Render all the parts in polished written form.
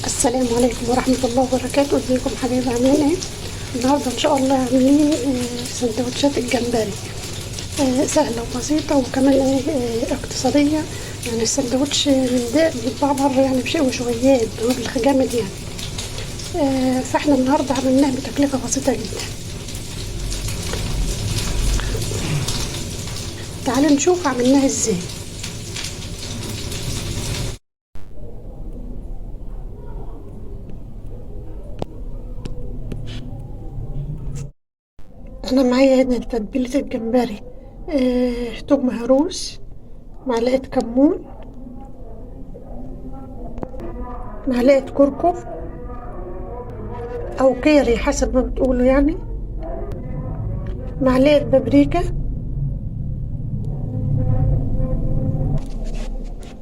السلام عليكم ورحمة الله وبركاته. ازيكم حبايبي، عاملين ايه؟ النهارده ان شاء الله عاملين سندوتشات الجمبري. سهلة وبسيطة وكمان اقتصادية. يعني السندوتش من ده بيتباع بره يعني بشيء وشويات بمبلغ جامد يعني. فاحنا النهارده عملناه بتكلفة بسيطة جدا. تعالوا نشوف عملناها ازاي. انا معايا هنا تتبيلة الجمبري. توم مهروس، معلقة كمون، معلقة كركم او كاري حسب ما بتقولوا يعني، معلقة بابريكا،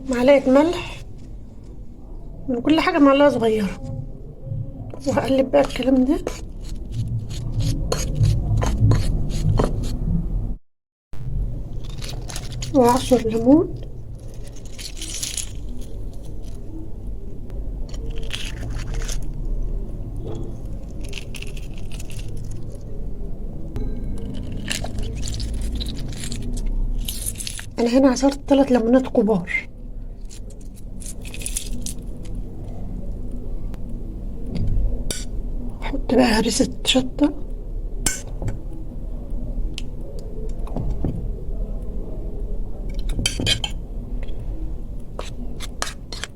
معلقة ملح، من كل حاجة معلقة صغيرة. وهقلب بقى الكلام ده. وعصر ليمون. انا هنا عصرت 3 ليمونات كبار. احط بقى هريسة شطة،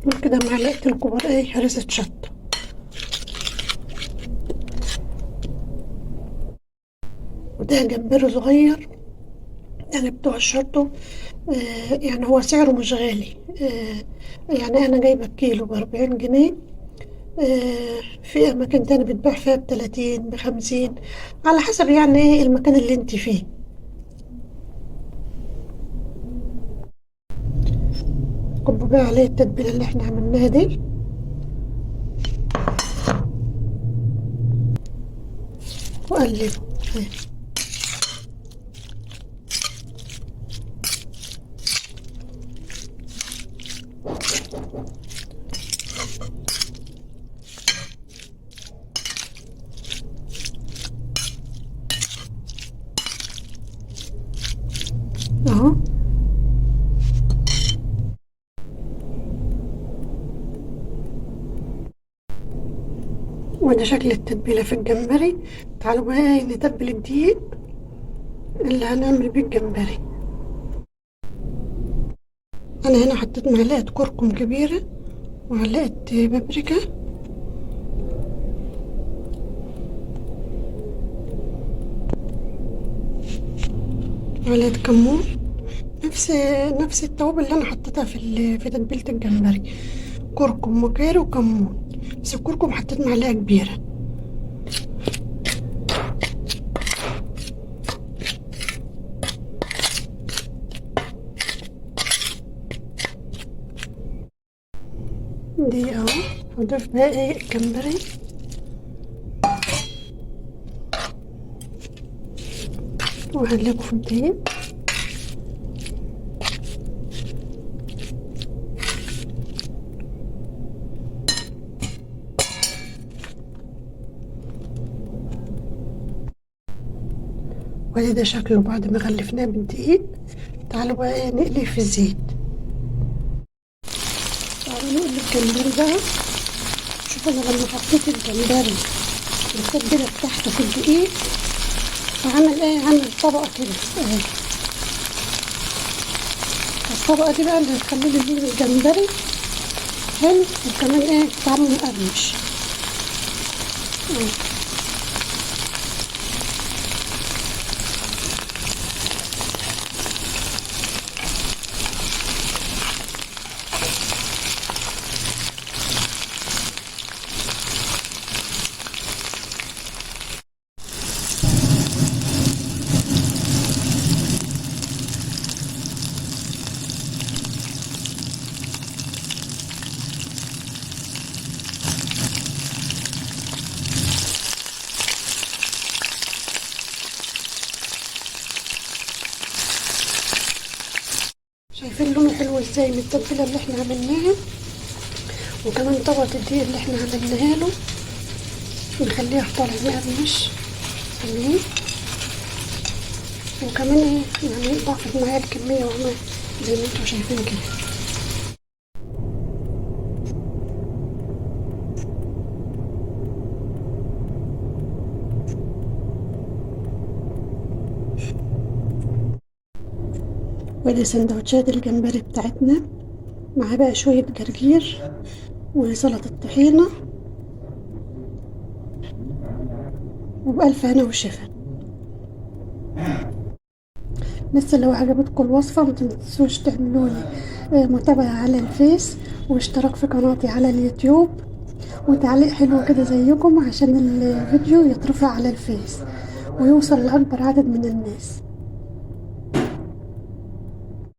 وكده معلقتين كبار هريسة شطة. وده جمبري صغير يعني بتوع الشطة. يعني هو سعره مش غالي. يعني انا جايبة الكيلو ب40 جنيه. في اماكن تاني بتباع فيها ب30 ب50، على حسب يعني ايه المكان اللي انت فيه. كب بقى عليه التتبيلة اللي احنا عملناها دي، وقلبه. اهو. وده شكل التتبيلة في الجمبري. تعالوا بقى نتبل الدقيق اللي هنعمل بيه الجمبري. انا هنا حطيت معلقة كركم كبيرة، ومعلقة بابريكا، معلقة كمون، نفس نفس التوابل اللي انا حطيتها في تتبيلة الجمبري. كركم وكاري وكمون، بس الكركم حطيت معلقة كبيرة. دي اهو. هضيف بقى الجمبري، وهقلبه في الدقيق. وادي ده شكله بعد ما غلفناه بالدقيق. تعالوا بقى نقليه في الزيت. تعالوا نقلي الجمبري بقى. شوفوا انا لما حطيت الجمبري التتبيلة بتاعته في الدقيق، فعمل عمل طبقة كده اهي. الطبقة دي بقى اللي هتخلي لي لون الجمبري حلو، وكمان طعمه مقرمش اهي. شايفين لونه حلو ازاي من التتبيلة اللي احنا عملناها. وكمان طبقة الدقيق اللي احنا عملناها له نخليها طالع مقرمش. فاهمين؟ وكمان ايه يعني ضعفت معايا الكمية وعمال زي ما انتوا شايفين كده. ودي سندوتشات الجمبري بتاعتنا، مع بقى شوية جرجير وسلطة طحينة، وبألف هنا وشفا. لسه لو عجبتكم الوصفة متنسوش تعملولي متابعة على الفيس، واشتراك في قناتي على اليوتيوب، وتعليق حلو كده زيكم عشان الفيديو يترفع على الفيس ويوصل لأكبر عدد من الناس.